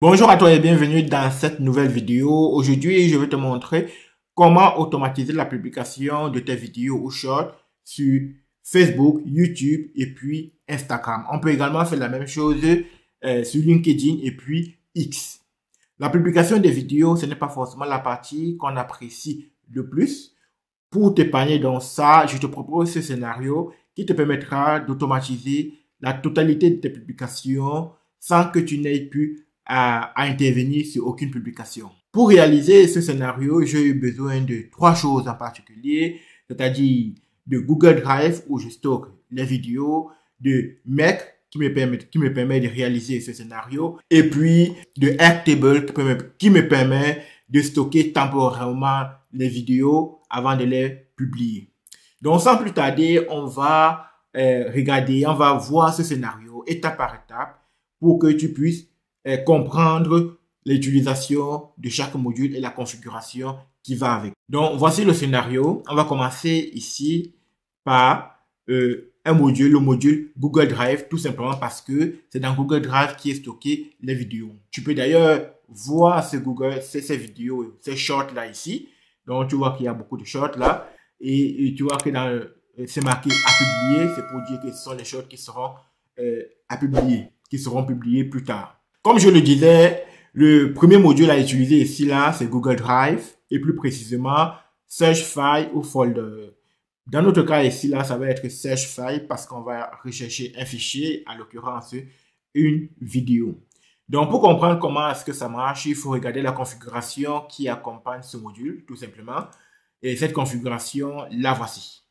Bonjour à toi et bienvenue dans cette nouvelle vidéo. Aujourd'hui, je vais te montrer comment automatiser la publication de tes vidéos ou shorts sur Facebook, YouTube et puis Instagram. On peut également faire la même chose sur LinkedIn et puis X. La publication des vidéos, ce n'est pas forcément la partie qu'on apprécie le plus. Pour t'épargner dans ça, je te propose ce scénario qui te permettra d'automatiser la totalité de tes publications sans que tu n'aies pu à intervenir sur aucune publication. Pour réaliser ce scénario, j'ai eu besoin de trois choses en particulier, c'est-à-dire de Google Drive où je stocke les vidéos, de Mac qui me permet de réaliser ce scénario, et puis de Airtable qui me permet de stocker temporairement les vidéos avant de les publier. Donc, sans plus tarder, on va on va voir ce scénario étape par étape pour que tu puisses comprendre l'utilisation de chaque module et la configuration qui va avec. Donc, voici le scénario. On va commencer ici par un module, le module Google Drive, tout simplement parce que c'est dans Google Drive qui est stocké les vidéos. Tu peux d'ailleurs voir ces vidéos, ces shorts là ici. Donc, tu vois qu'il y a beaucoup de shorts là. Et tu vois que c'est marqué à publier. C'est pour dire que ce sont les shorts qui seront qui seront publiés plus tard. Comme je le disais, le premier module à utiliser ici, là, c'est Google Drive et plus précisément Search File ou Folder. Dans notre cas ici, là, ça va être Search File parce qu'on va rechercher un fichier, à l'occurrence une vidéo. Donc, pour comprendre comment est-ce que ça marche, il faut regarder la configuration qui accompagne ce module, tout simplement. Et cette configuration, la voici.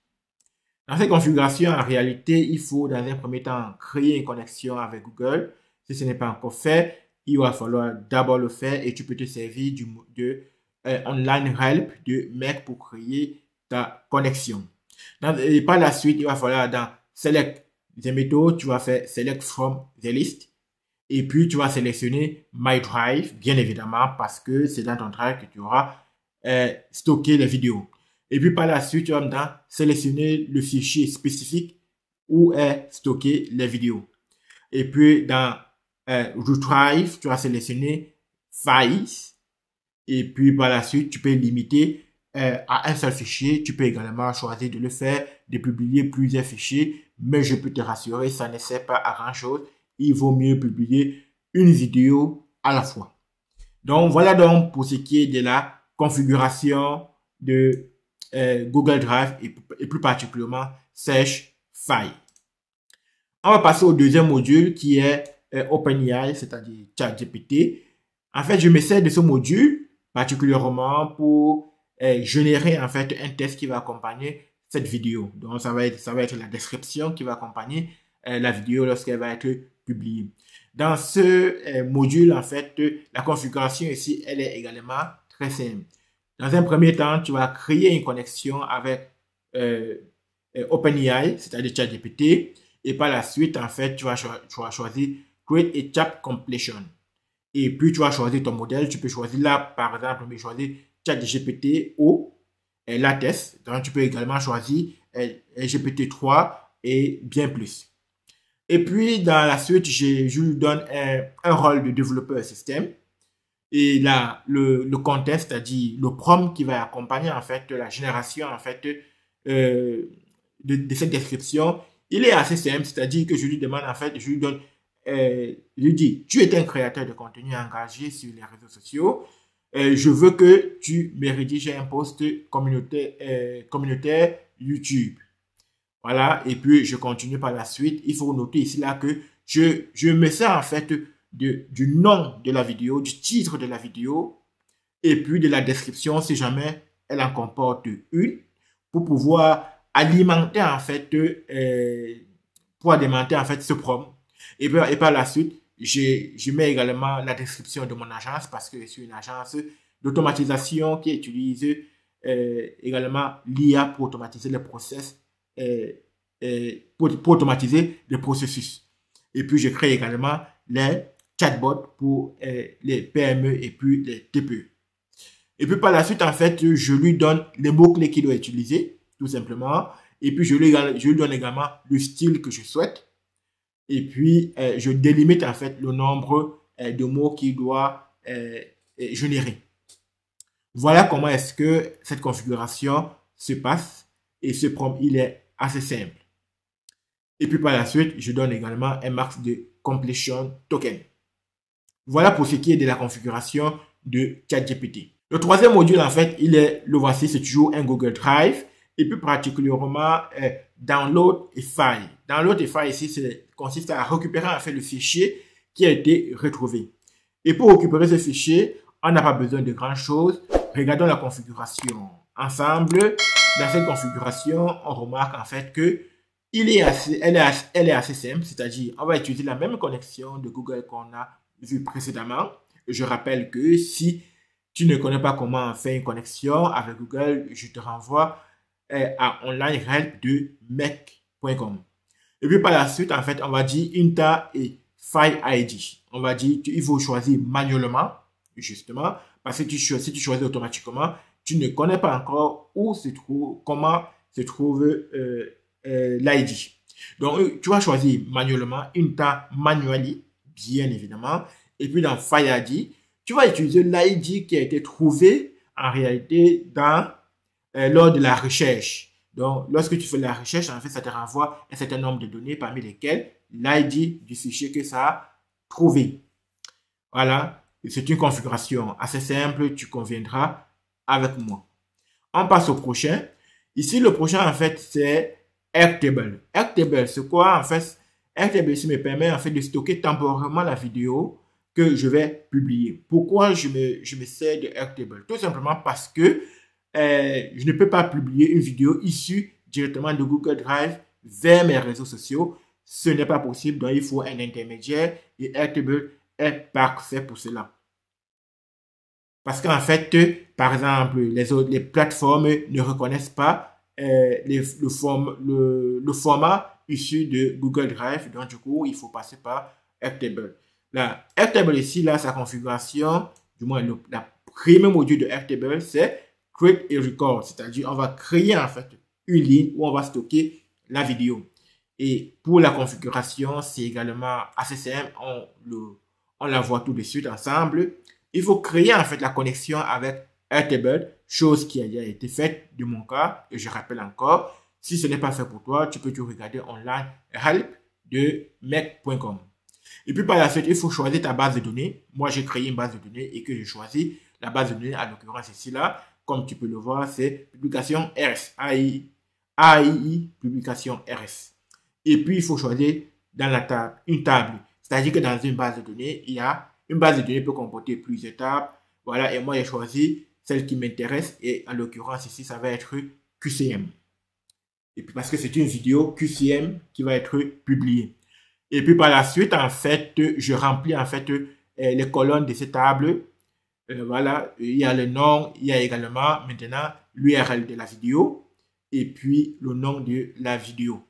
Dans cette configuration, en réalité, il faut dans un premier temps créer une connexion avec Google. Si ce n'est pas encore fait, il va falloir d'abord le faire et tu peux te servir de Online Help de Mac pour créer ta connexion. Et par la suite, il va falloir dans Select the méthodes, tu vas faire Select from the list. Et puis, tu vas sélectionner My Drive, bien évidemment, parce que c'est dans ton drive que tu auras stocké les vidéos. Et puis, par la suite, tu vas maintenant sélectionner le fichier spécifique où est stocké les vidéos. Et puis, dans Drive, tu vas sélectionner Files. Et puis, par la suite, tu peux limiter à un seul fichier. Tu peux également choisir de le faire, de publier plusieurs fichiers. Mais je peux te rassurer, ça ne sert pas à grand-chose. Il vaut mieux publier une vidéo à la fois. Donc, voilà donc pour ce qui est de la configuration de Google Drive et plus particulièrement Search File. On va passer au deuxième module qui est OpenAI, c'est-à-dire ChatGPT. En fait, je me sers de ce module particulièrement pour générer en fait un texte qui va accompagner cette vidéo. Donc, ça va être la description qui va accompagner la vidéo lorsqu'elle va être publiée. Dans ce module, en fait, la configuration ici, elle est également très simple. Dans un premier temps, tu vas créer une connexion avec OpenAI, c'est-à-dire ChatGPT. Et par la suite, en fait, tu vas choisir Create a Chat Completion. Et puis, tu vas choisir ton modèle. Tu peux choisir là, par exemple, mais choisir ChatGPT ou Lattes. Donc, tu peux également choisir GPT-3 et bien plus. Et puis, dans la suite, je lui donne un rôle de développeur système. Et là, le contexte, c'est-à-dire le prompt qui va accompagner, en fait, la génération, en fait, de cette description, il est assez simple, c'est-à-dire que je lui demande, en fait, je lui donne, je lui dis, tu es un créateur de contenu engagé sur les réseaux sociaux. Je veux que tu me rédiges un post communautaire YouTube. Voilà, et puis je continue par la suite. Il faut noter ici là que je me sers en fait du nom de la vidéo, du titre de la vidéo, et puis de la description si jamais elle en comporte une, pour pouvoir alimenter en fait, ce prompt. Et par la suite, je mets également la description de mon agence parce que je suis une agence d'automatisation qui utilise également l'IA pour automatiser les process, pour automatiser les processus. Et puis, je crée également les chatbots pour les PME et puis les TPE. Et puis, par la suite, en fait, je lui donne les mots-clés qu'il doit utiliser, tout simplement. Et puis, je lui donne également le style que je souhaite. Et puis, je délimite en fait le nombre de mots qu'il doit générer. Voilà comment est-ce que cette configuration se passe et ce prompt, il est assez simple. Et puis par la suite, je donne également un max de completion token. Voilà pour ce qui est de la configuration de ChatGPT. Le troisième module, en fait, le voici, c'est toujours un Google Drive. Et puis particulièrement, Download a File. Download a File ici, consiste à récupérer en fait le fichier qui a été retrouvé. Et pour récupérer ce fichier, on n'a pas besoin de grand chose. Regardons la configuration ensemble. Dans cette configuration, on remarque en fait que elle est assez simple, c'est-à-dire on va utiliser la même connexion de Google qu'on a vu précédemment. Je rappelle que si tu ne connais pas comment faire une connexion avec Google, je te renvoie à online help de mec.com. Et puis par la suite, en fait, on va dire Inta et File ID. On va dire qu'il faut choisir manuellement, justement, parce que si tu choisis automatiquement, tu ne connais pas encore comment se trouve l'ID. Donc, tu vas choisir manuellement, Inta manually, bien évidemment. Et puis dans File ID, tu vas utiliser l'ID qui a été trouvé en réalité lors de la recherche. Donc, lorsque tu fais la recherche, en fait, ça te renvoie un certain nombre de données parmi lesquelles l'ID du fichier que ça a trouvé. Voilà, c'est une configuration assez simple, tu conviendras avec moi. On passe au prochain. Ici, le prochain, en fait, c'est Airtable. Airtable, c'est quoi? En fait, Airtable ici me permet en fait de stocker temporairement la vidéo que je vais publier. Pourquoi je me sers de Airtable? Tout simplement parce que je ne peux pas publier une vidéo issue directement de Google Drive vers mes réseaux sociaux. Ce n'est pas possible, donc il faut un intermédiaire et Airtable est parfait pour cela. Parce qu'en fait, par exemple, les plateformes ne reconnaissent pas le format issu de Google Drive. Donc, du coup, il faut passer par Airtable. Là, Airtable ici, là, sa configuration, du moins, le premier module de Airtable, c'est Create a Record. C'est-à-dire, on va créer en fait une ligne où on va stocker la vidéo. Et pour la configuration, c'est également assez simple. On la voit tout de suite ensemble. Il faut créer en fait la connexion avec Airtable, chose qui a déjà été faite de mon cas. Et je rappelle encore, si ce n'est pas fait pour toi, tu peux tout regarder online help de mec.com. Et puis par la suite, il faut choisir ta base de données. Moi, j'ai créé une base de données et que je choisis la base de données, en l'occurrence ici là. Comme tu peux le voir, c'est publication RS. AII, publication RS. Et puis, il faut choisir dans la table, une table. C'est-à-dire que dans une base de données, une base de données peut comporter plusieurs tables. Voilà, et moi, j'ai choisi celle qui m'intéresse. Et en l'occurrence, ici, ça va être QCM. Et puis, parce que c'est une vidéo QCM qui va être publiée. Et puis, par la suite, en fait, je remplis, en fait, les colonnes de cette table. Voilà, il y a le nom, il y a également maintenant l'URL de la vidéo et puis le nom de la vidéo.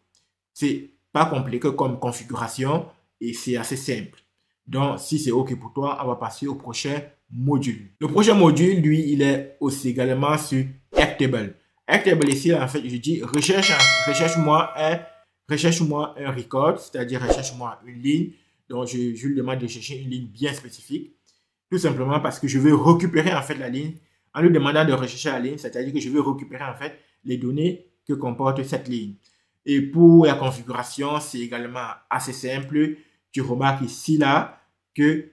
C'est pas compliqué comme configuration et c'est assez simple. Donc, si c'est OK pour toi, on va passer au prochain module. Le prochain module, lui, il est aussi également sur Airtable. Airtable ici, en fait, je dis recherche-moi un record, c'est-à-dire recherche-moi une ligne. Donc, je lui demande de chercher une ligne bien spécifique. Tout simplement parce que je veux récupérer en fait la ligne en lui demandant de rechercher la ligne, c'est-à-dire que je veux récupérer en fait les données que comporte cette ligne. Et pour la configuration, c'est également assez simple. Tu remarques ici là que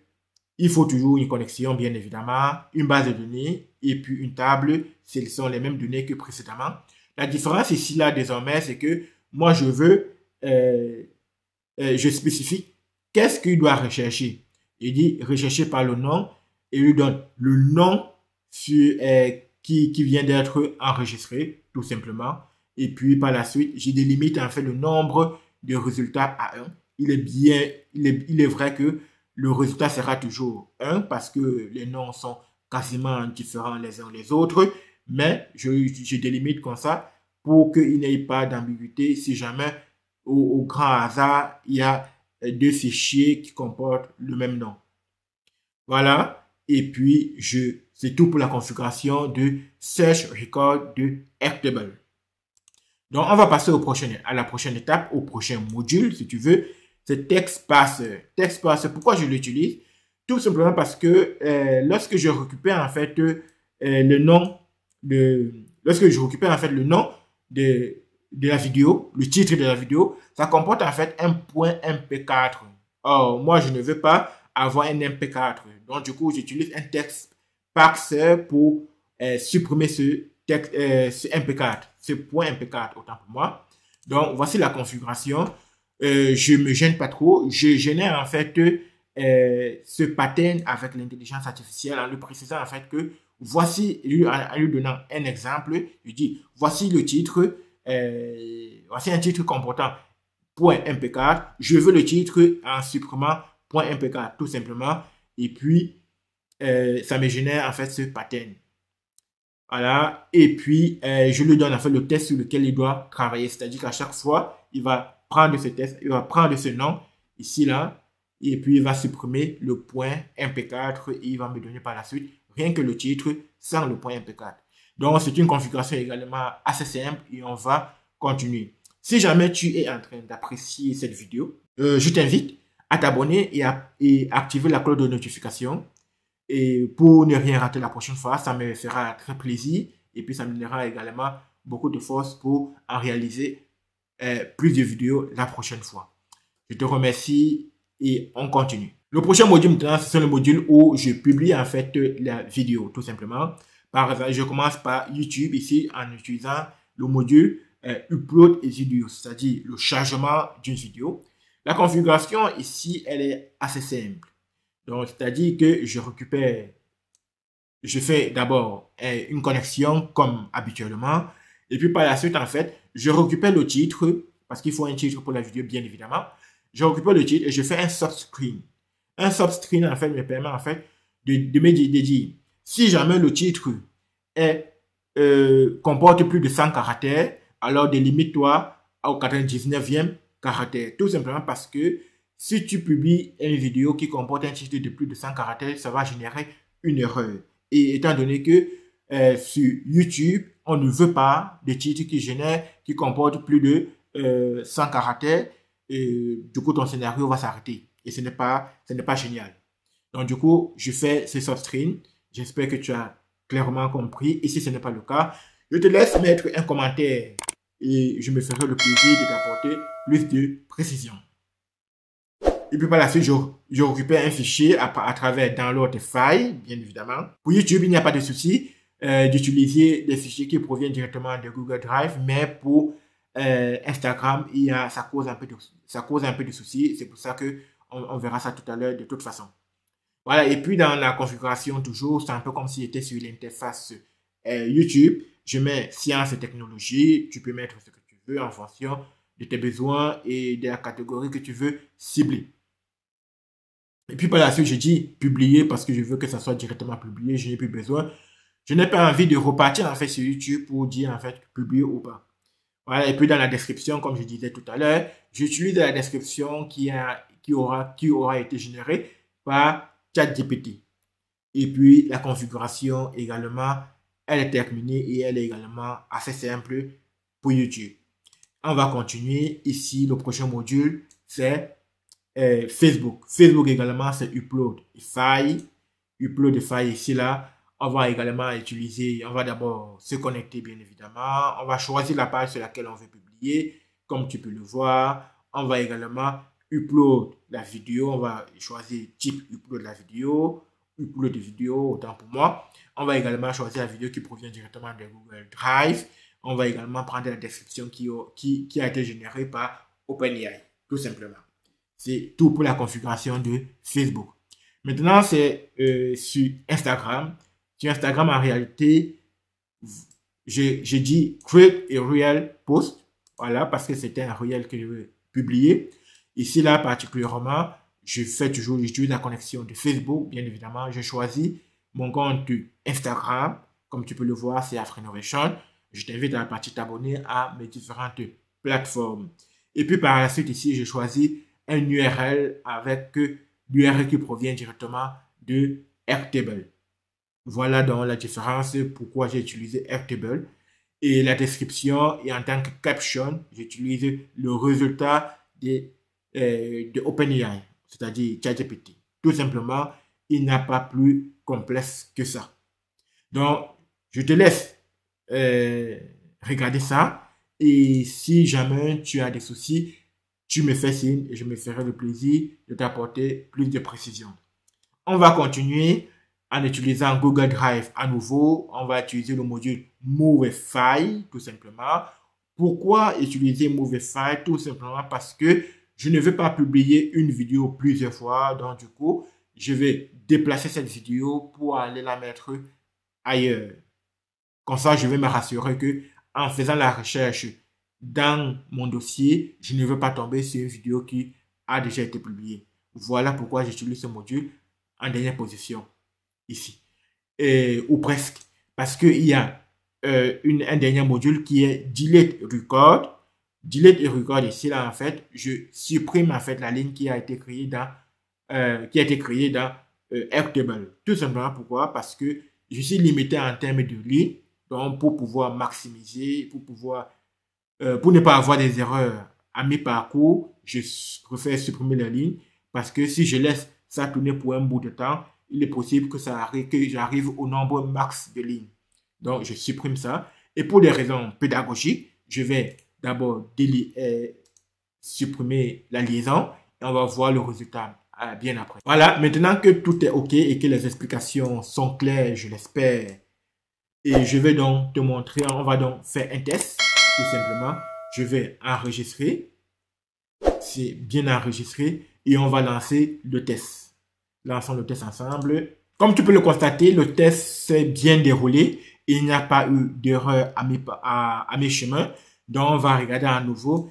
il faut toujours une connexion, bien évidemment, une base de données et puis une table. Ce sont les mêmes données que précédemment. La différence ici là désormais, c'est que moi je veux, je spécifie qu'est-ce qu'il doit rechercher. Il dit rechercher par le nom et lui donne le nom qui vient d'être enregistré, tout simplement. Et puis par la suite, j'ai délimite en fait le nombre de résultats à 1. Il est vrai que le résultat sera toujours 1 parce que les noms sont quasiment différents les uns les autres. Mais je délimite comme ça pour qu'il n'y ait pas d'ambiguïté si jamais au grand hasard, il y a deux fichiers qui comportent le même nom. Voilà. Et puis, c'est tout pour la configuration de Search Record de Airtable. Donc, on va passer à la prochaine étape, au prochain module, si tu veux. C'est TextParser. TextParser, pourquoi je l'utilise? Tout simplement parce que lorsque je récupère en fait le nom lorsque je récupère en fait le nom de la vidéo, le titre de la vidéo, ça comporte en fait un point MP4. Or, moi, je ne veux pas avoir un MP4. Donc, du coup, j'utilise un texte parser pour supprimer ce texte, ce MP4, ce point MP4, autant pour moi. Donc, voici la configuration. Je me gêne pas trop. Je génère en fait ce pattern avec l'intelligence artificielle en lui précisant en fait que voici, en lui donnant un exemple, je dis voici le titre, voici un titre comportant .mp4, je veux le titre en supprimant .mp4 tout simplement, et puis ça me génère en fait ce pattern. Voilà, et puis je lui donne en fait le test sur lequel il doit travailler, c'est-à-dire qu'à chaque fois, il va prendre ce test, il va prendre ce nom, ici là, et puis il va supprimer le point MP4 et il va me donner par la suite rien que le titre sans le point MP4. Donc c'est une configuration également assez simple et on va continuer. Si jamais tu es en train d'apprécier cette vidéo, je t'invite à t'abonner et activer la cloche de notification. Et pour ne rien rater la prochaine fois, ça me fera très plaisir. Et puis ça me donnera également beaucoup de force pour en réaliser plus de vidéos la prochaine fois. Je te remercie et on continue. Le prochain module maintenant, c'est le module où je publie en fait la vidéo, tout simplement. Par exemple, je commence par YouTube ici en utilisant le module Upload a Video, c'est-à-dire le chargement d'une vidéo. La configuration ici, elle est assez simple. Donc, c'est-à-dire que je fais d'abord une connexion comme habituellement. Et puis par la suite, en fait, je récupère le titre, parce qu'il faut un titre pour la vidéo, bien évidemment. Je récupère le titre et je fais un subscreen. Un subscreen, en fait, me permet, en fait, de me dire, si jamais le titre comporte plus de 100 caractères, alors délimite-toi au 99e caractère. Tout simplement parce que si tu publies une vidéo qui comporte un titre de plus de 100 caractères, ça va générer une erreur. Et étant donné que sur YouTube, on ne veut pas des titres qui comportent plus de 100 caractères, et du coup, ton scénario va s'arrêter. Et ce n'est pas génial. Donc, du coup, je fais ce substream. J'espère que tu as clairement compris. Et si ce n'est pas le cas, je te laisse mettre un commentaire et je me ferai le plaisir de t'apporter plus de précision. Et puis par la suite, je récupère un fichier à travers Download File, bien évidemment. Pour YouTube, il n'y a pas de souci d'utiliser des fichiers qui proviennent directement de Google Drive, mais pour Instagram, ça cause un peu de soucis. C'est pour ça que on verra ça tout à l'heure de toute façon. Voilà, et puis dans la configuration toujours, c'est un peu comme si j'étais sur l'interface YouTube. Je mets sciences et technologies. Tu peux mettre ce que tu veux en fonction de tes besoins et de la catégorie que tu veux cibler. Et puis par la suite, je dis publier parce que je veux que ça soit directement publié. Je n'ai plus besoin. Je n'ai pas envie de repartir en fait sur YouTube pour dire en fait publier ou pas. Voilà, et puis dans la description, comme je disais tout à l'heure, j'utilise la description qui aura été générée par ChatGPT. Et puis la configuration également, elle est terminée et elle est également assez simple pour YouTube. On va continuer. Ici, le prochain module, c'est Facebook. Facebook également, c'est Upload File. Upload File ici, là. On va également utiliser, on va d'abord se connecter, bien évidemment. On va choisir la page sur laquelle on veut publier. Comme tu peux le voir, on va également upload la vidéo. On va choisir type upload la vidéo. Upload vidéo, autant pour moi. On va également choisir la vidéo qui provient directement de Google Drive. On va également prendre la description qui a été générée par OpenAI, tout simplement. C'est tout pour la configuration de Facebook. Maintenant, c'est sur Instagram. Sur Instagram, en réalité, j'ai dit create a real post. Voilà, parce que c'était un réel que je veux publier. Ici, là, particulièrement, j'utilise la connexion de Facebook, bien évidemment. Je choisis mon compte Instagram. Comme tu peux le voir, c'est Afrenovation. Je t'invite dans la partie t'abonner à mes différentes plateformes. Et puis, par la suite, ici, je choisis un URL avec l'URL qui provient directement de Airtable. Voilà donc la différence pourquoi j'ai utilisé Airtable. Et la description et en tant que caption, j'utilise le résultat de OpenAI, c'est-à-dire ChatGPT. Tout simplement, il n'y a pas plus complexe que ça. Donc, je te laisse regarder ça. Et si jamais tu as des soucis, tu me fais signe et je me ferai le plaisir de t'apporter plus de précision. On va continuer en utilisant Google Drive à nouveau. On va utiliser le module Movify tout simplement. Pourquoi utiliser Movify? Tout simplement parce que je ne veux pas publier une vidéo plusieurs fois. Donc du coup, je vais déplacer cette vidéo pour aller la mettre ailleurs. Comme ça, je vais me rassurer que en faisant la recherche dans mon dossier, je ne veux pas tomber sur une vidéo qui a déjà été publiée. Voilà pourquoi j'utilise ce module en dernière position ici. Ou presque. Parce qu'il y a un dernier module qui est Delete Record. Delete et Record ici, là, en fait, je supprime en fait la ligne qui a été créée dans Airtable. Tout simplement pourquoi? Parce que je suis limité en termes de lignes. Donc, pour pouvoir maximiser, pour ne pas avoir des erreurs à mes parcours, je préfère supprimer la ligne parce que si je laisse ça tourner pour un bout de temps, il est possible que j'arrive au nombre max de lignes. Donc, je supprime ça. Et pour des raisons pédagogiques, je vais d'abord supprimer la liaison et on va voir le résultat bien après. Voilà, maintenant que tout est OK et que les explications sont claires, je l'espère, et je vais donc te montrer, on va donc faire un test, tout simplement. Je vais enregistrer. C'est bien enregistré. Et on va lancer le test. Lançons le test ensemble. Comme tu peux le constater, le test s'est bien déroulé. Il n'y a pas eu d'erreur à mes chemins. Donc, on va regarder à nouveau,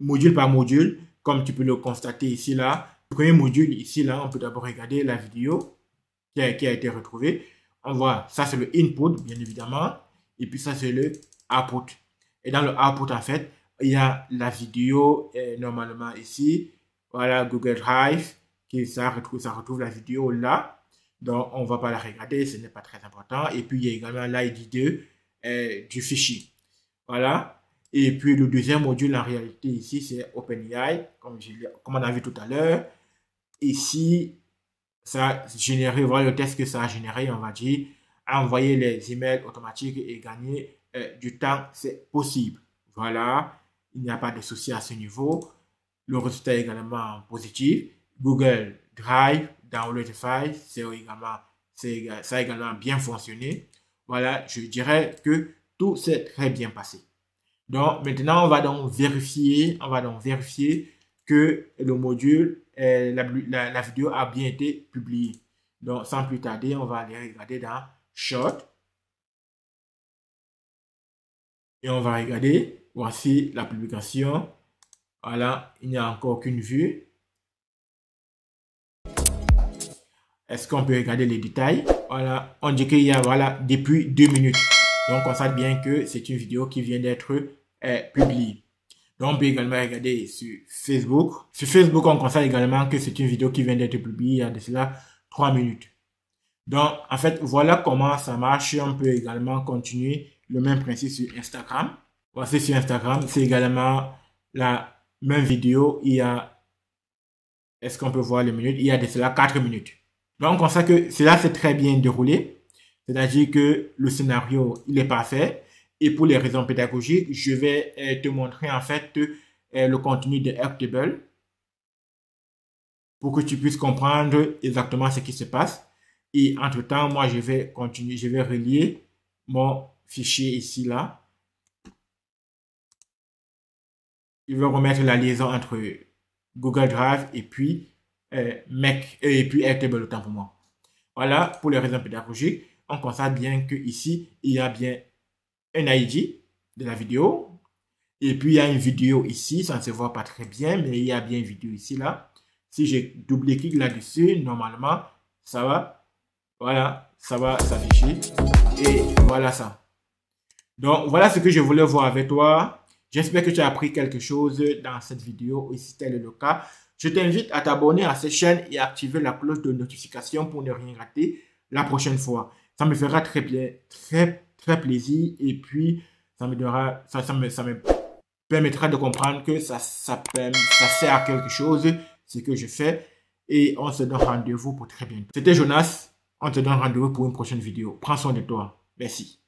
module par module. Comme tu peux le constater ici, là. Le premier module, ici, là, on peut d'abord regarder la vidéo qui a été retrouvée. On voit, ça c'est le input, bien évidemment. Et puis ça c'est le output. Et dans le output, en fait, il y a la vidéo, normalement ici. Voilà, Google Drive, ça retrouve la vidéo là. Donc, on ne va pas la regarder, ce n'est pas très important. Et puis, il y a également l'ID du fichier. Voilà. Et puis, le deuxième module, en réalité, ici, c'est OpenAI, comme on a vu tout à l'heure. Ici, ça a généré, voilà le test que ça a généré, on va dire, envoyer les emails automatiques et gagner du temps, c'est possible. Voilà, il n'y a pas de souci à ce niveau. Le résultat est également positif. Google Drive, Downloadify, ça a également bien fonctionné. Voilà, je dirais que tout s'est très bien passé. Donc, maintenant, on va donc vérifier que le module, la vidéo a bien été publiée. Donc, sans plus tarder, on va aller regarder dans Short. Et on va regarder. Voici la publication. Voilà, il n'y a encore qu'une vue. Est-ce qu'on peut regarder les détails? Voilà, on dit qu'il y a, voilà, depuis 2 minutes. Donc, on constate bien que c'est une vidéo qui vient d'être publiée. Donc, on peut également regarder sur Facebook. Sur Facebook, on constate également que c'est une vidéo qui vient d'être publiée il y a de cela 3 minutes. Donc, en fait, voilà comment ça marche. On peut également continuer le même principe sur Instagram. Voici sur Instagram, c'est également la même vidéo. Il y a, est-ce qu'on peut voir les minutes? Il y a de cela 4 minutes. Donc, on constate que cela s'est très bien déroulé. C'est-à-dire que le scénario, il est parfait. Et pour les raisons pédagogiques, je vais te montrer en fait le contenu de Airtable pour que tu puisses comprendre exactement ce qui se passe. Et entre-temps, moi, je vais continuer, je vais relier mon fichier ici, là. Je vais remettre la liaison entre Google Drive et puis Airtable, autant pour moi. Voilà, pour les raisons pédagogiques, on constate bien que ici, il y a bien un ID de la vidéo. Et puis, il y a une vidéo ici. Ça ne se voit pas très bien, mais il y a bien une vidéo ici, là. Si j'ai double-clic là-dessus, normalement, ça va. Voilà, ça va s'afficher. Et voilà ça. Donc, voilà ce que je voulais voir avec toi. J'espère que tu as appris quelque chose dans cette vidéo. Et si tel est le cas, je t'invite à t'abonner à cette chaîne et à activer la cloche de notification pour ne rien rater la prochaine fois. Ça me fera très plaisir. Et puis, ça me permettra de comprendre que ça sert à quelque chose, ce que je fais. et on se donne rendez-vous pour très bientôt. C'était Jonas. On te donne rendez-vous pour une prochaine vidéo. Prends soin de toi. Merci.